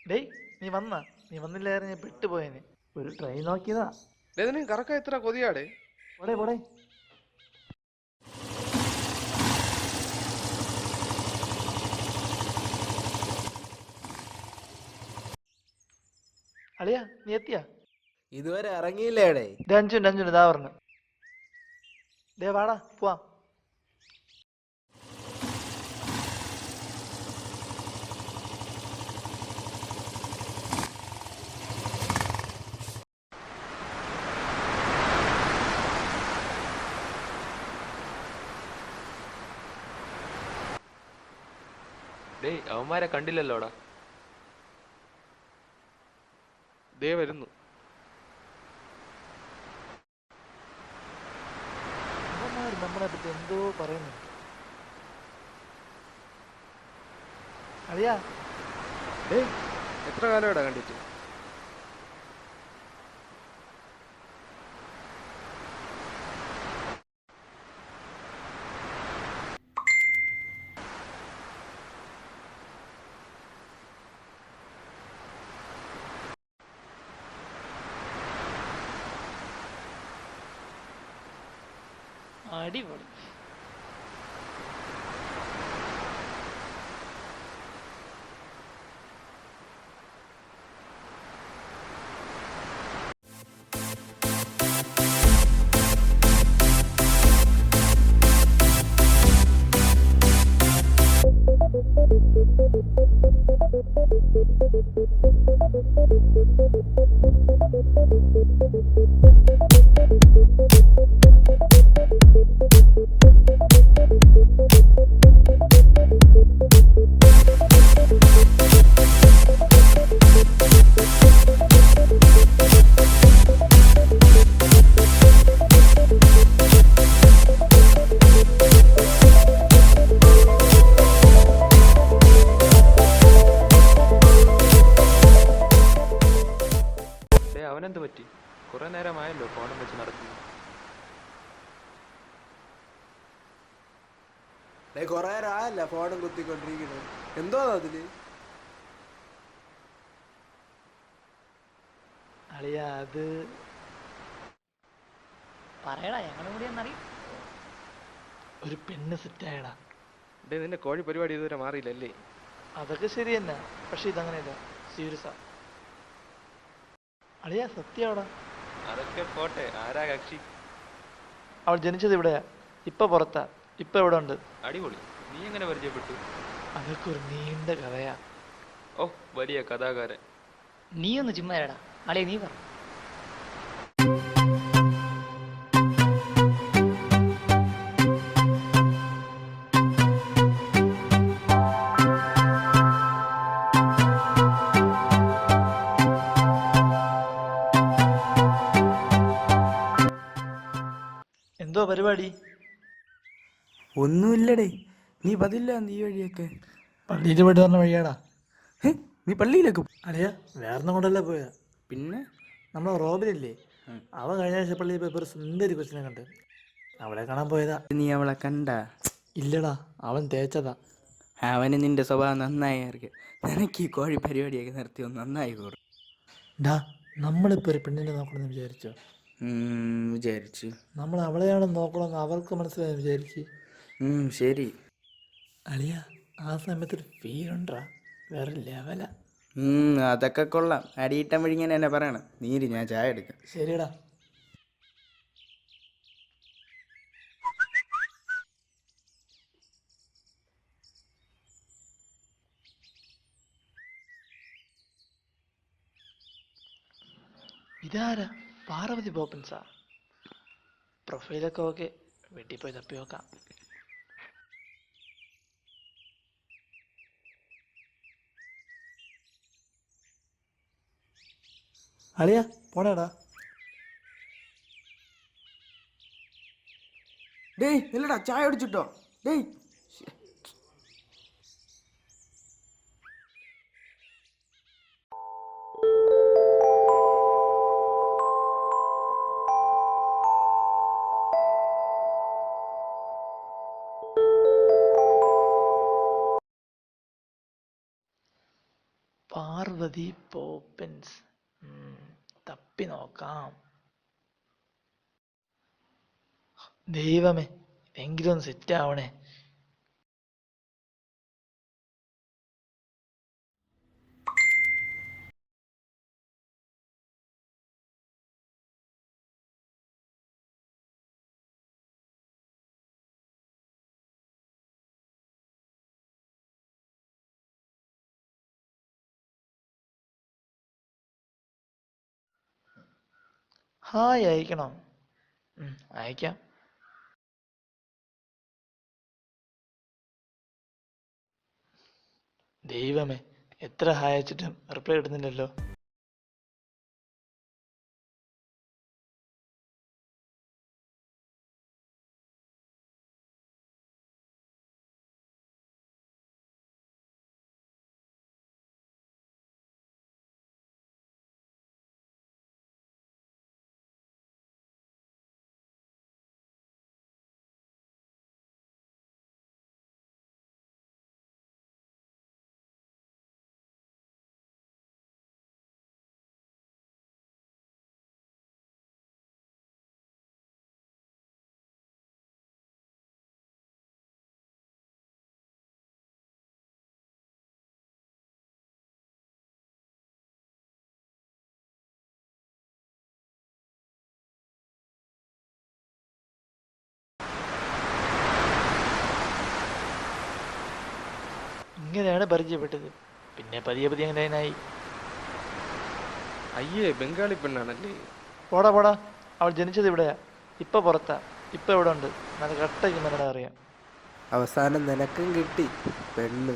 ഡേയ്, നീ വന്നില്ലായിരുന്നു ഞാൻ പെട്ടുപോയേനെ. ഒരു ട്രെയിൻ നോക്കിയതാ. കറക്ക എത്ര കൊതിയാടേ. പോടേ പോടേ. അളിയാ, നീ എത്തിയാ? ഇതുവരെ ഇറങ്ങിയില്ലേടേ? അഞ്ചുണ്ട് ഇതാ പറഞ്ഞു. ദേ വാടാ പോവാം. ഡേയ്, അവന്മാരെ കണ്ടില്ലല്ലോടാ. ദേ വരുന്നു. നമ്മളെ പറ്റി എന്തോ പറയുന്നു. അളിയാ, ഡേയ്, എത്ര കാലമാടാ കണ്ടിട്ട്? അടിപൊളി. അവനെന്ത് പറ്റി? കുറെ നേരമായല്ലോ ഫോണും വെച്ച് നടക്കുന്നു. കൊറേ നേരമായല്ല ഫോണും കുത്തിക്കൊണ്ടിരിക്കുന്നത്. എന്തോ അതില്? അളിയാ, അത് പറയടാ, ഞങ്ങളും കൂടി എന്നറിയും. ഒരു പെണ്ണ് സെറ്റായടാ. ഡേ, നിന്റെ കോഴി പരിപാടി ഇതുവരെ മാറിയില്ലല്ലേ? അതൊക്കെ ശരി തന്നെ, പക്ഷെ ഇതങ്ങനെയല്ല, സീരിയസാ. അളിയാ, സത്യമാടാ. അതൊക്കെ പോട്ടെ, ആരാ കക്ഷി? അവൾ ജനിച്ചത് ഇവിടെയാ, ഇപ്പൊ പുറത്താ, ഇപ്പൊ ഇവിടെ ഉണ്ട്. അടിപൊളി. നീ എങ്ങനെ പരിചയപ്പെട്ടു? അതൊക്കെ ഒരു നീണ്ട കഥയാ. ഓ, വലിയ കഥാകാരൻ. നീ ഒന്ന് ചുമ്മാരടാ. അളിയ നീ പറ. എന്തോ പരിപാടി? ഒന്നുമില്ലടേ. നീ പതില്ല നീ വഴിയൊക്കെ പള്ളിയിൽ പോയിട്ട് പറഞ്ഞ വഴിയാടാ. നീ പള്ളിയിലേക്ക്? അളിയാ, വേറെ കൊണ്ടല്ലേ പോയാ. പിന്നെ നമ്മളെ റോബിനില്ലേ, അവൻ കഴിഞ്ഞ ആഴ്ച പള്ളിയിൽ പോയപ്പോ ഒരു സുന്ദരി കൊച്ചിനെ കണ്ട്, അവളെ കാണാൻ പോയതാ. നീ അവളെ കണ്ട? ഇല്ലടാ, അവൻ തേച്ചതാ. അവന് നിന്റെ സ്വഭാവം നന്നായി അറിയാം. നിനക്ക് ഈ കോഴി പരിപാടിയൊക്കെ നിർത്തിയോ നന്നായി കൂടും. ഡാ, നമ്മളിപ്പോ ഒരു പെണ്ണിനെ നോക്കണമെന്ന് വിചാരിച്ചോ? വിചാരിച്ചു. നമ്മൾ അവളെയാണ് നോക്കണമെന്ന് അവൾക്ക് മനസ്സിലായെന്ന് വിചാരിച്ച് ശരി. അളിയ ആ സമയത്തൊരു ഫീലുണ്ടാ, വേറെ ലെവല. അതൊക്കെ കൊള്ളാം. അടിയിട്ടം വിഴിങ്ങനെ എന്നെ പറയണം. നീര് ഞാൻ ചായ എടുക്കാം. ശരിയടാ. ഇതാരാ? പാർവതി ബോപ്പൻസാ. പ്രൊഫൈലൊക്കെ ഓക്കെ, വീട്ടിൽ പോയി തപ്പി നോക്കാം. അളിയ പോണേടാ. ഡേയ് ഇല്ലടാ, ചായ അടിച്ചിട്ടോ. ഡേയ് പാർവതി പോപ്പൻസ്. തപ്പി നോക്കാം. ദൈവമേ, എങ്കിലും ഒന്ന് സെറ്റ് ആവണേ. ഹായ് അയക്കണം. അയക്കാം. ദൈവമേ, എത്ര ഹായ് അയച്ചിട്ടും റിപ്ലൈ കിട്ടുന്നില്ലല്ലോ. ഇങ്ങനെയാണ് പരിചയപ്പെട്ടത്. പിന്നെ പതിയെ പതിയെ അങ്ങനെ. അയ്യേ, ബംഗാളി പെണ്ണാണല്ലേ? പോടാ പോടാ, അവൾ ജനിച്ചത് ഇവിടെയാ, ഇപ്പൊ പുറത്താ. ഇപ്പൊ ഇവിടെ ഉണ്ട്. നല്ല കട്ടയ്ക്ക് മലയാളം അറിയാം. അവസാനം നിനക്കും കിട്ടി പെണ്ണ്,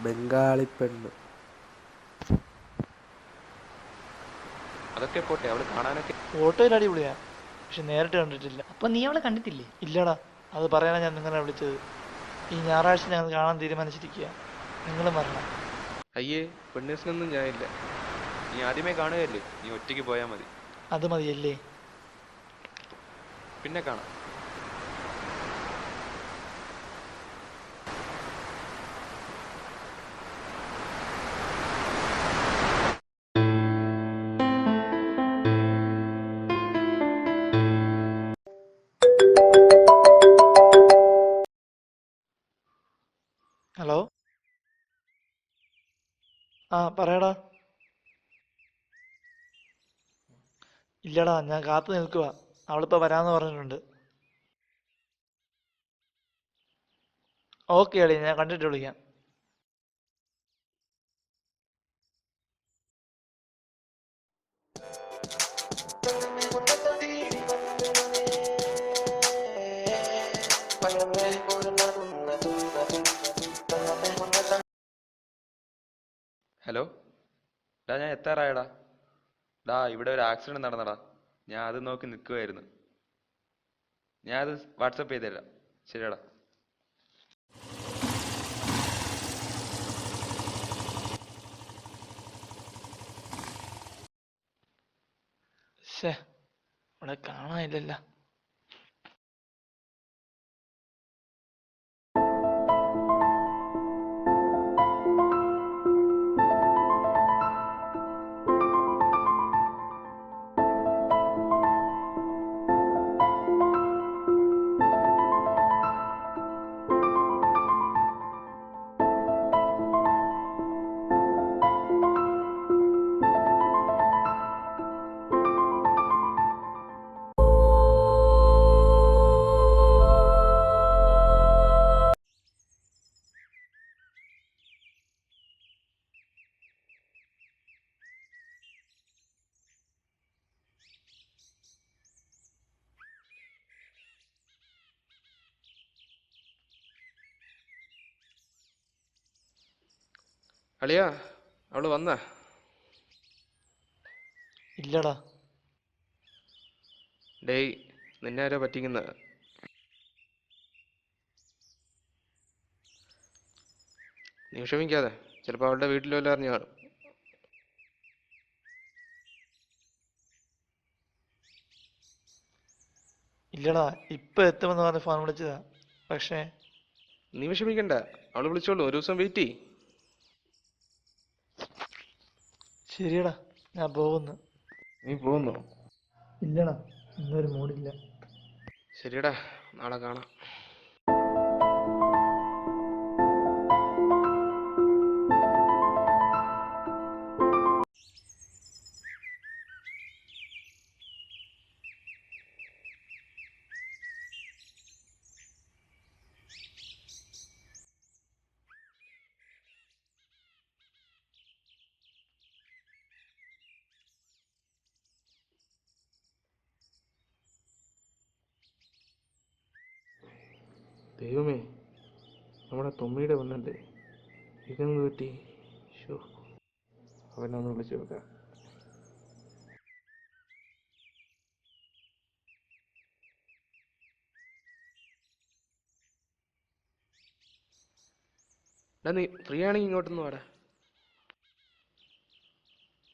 ബംഗാളി പെണ്ണ്. അതൊക്കെ പോട്ടെ, അവള് കാണാനൊക്കെ. ഫോട്ടോയിൽ അടിപൊളിയാ, പക്ഷെ നേരിട്ട് കണ്ടിട്ടില്ല. അപ്പൊ നീ അവളെ കണ്ടിട്ടില്ലേ? ഇല്ലടാ, അത് പറയാനാ ഞാൻ നിങ്ങളെ വിളിച്ചത്. ഈ ഞായറാഴ്ച ഞങ്ങൾ കാണാൻ തീരുമാനിച്ചിരിക്കുക. നിങ്ങളും വരണം. അയ്യേ, പെണ്ണേഴ്സിനൊന്നും ഞാനില്ല. നീ ആദ്യമേ കാണുകയല്ലേ, നീ ഒറ്റയ്ക്ക് പോയാൽ മതി. അത് മതിയല്ലേ? പിന്നെ കാണാം. ഹലോ, പറയടാ. ഇല്ലടാ, ഞാൻ കാത്തു നിൽക്കുക. അവളിപ്പോ വരാന്ന് പറഞ്ഞിട്ടുണ്ട്. ഓക്കെ അളി, ഞാൻ കണ്ടിട്ട് വിളിക്കാം. ഹലോ ഡാ, ഞാൻ എത്താറായടാ. ഡാ, ഇവിടെ ഒരു ആക്സിഡന്റ് നടന്നടാ. ഞാൻ അത് നോക്കി നിൽക്കുമായിരുന്നു. ഞാൻ അത് വാട്സപ്പ് ചെയ്തുതരാം. ശരിയടാ. ശേ, ഇവിടെ കാണാനില്ലല്ലോ. അളിയാ അവള് വന്നാ? ഇല്ലടാ. ഡേയ്, നിന്നെ ആരോ പറ്റിക്കുന്ന. നീ വിഷമിക്കാതെ, ചിലപ്പോൾ അവളുടെ വീട്ടിൽ വല്ലതും അറിഞ്ഞു കാണും. ഇല്ലടാ, ഇപ്പൊ എത്തുമെന്ന് പറഞ്ഞ് ഫോൺ വിളിച്ചതാ. പക്ഷേ നീ വിഷമിക്കണ്ട, അവള് വിളിച്ചോളൂ. ഒരു ദിവസം വെയിറ്റ് ചെയ്യ്. ശരിയടാ, ഞാൻ പോകുന്നു. നീ പോകുന്നു? ഇല്ലടാ, ഇന്നൊരു മൂടില്ല. ശരിയടാ, നാളെ കാണാം. ദൈവമേ, നമ്മുടെ തൊമ്മിയുടെ വന്നല്ലേ, ഇതെന്ത് പറ്റി? ഷോ, അവനൊന്ന് വിളിച്ചു നോക്കാം. എടാ, നീ ഫ്രീ ആണെങ്കിൽ ഇങ്ങോട്ടൊന്ന് വാടാ.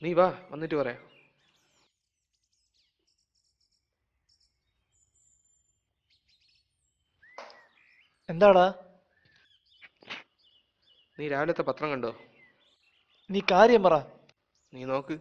നീ വാ, വന്നിട്ട് പറയാം. എന്താടാ? നീ രാവിലത്തെ പത്രം കണ്ടോ? നീ കാര്യം പറ. നീ നോക്ക്.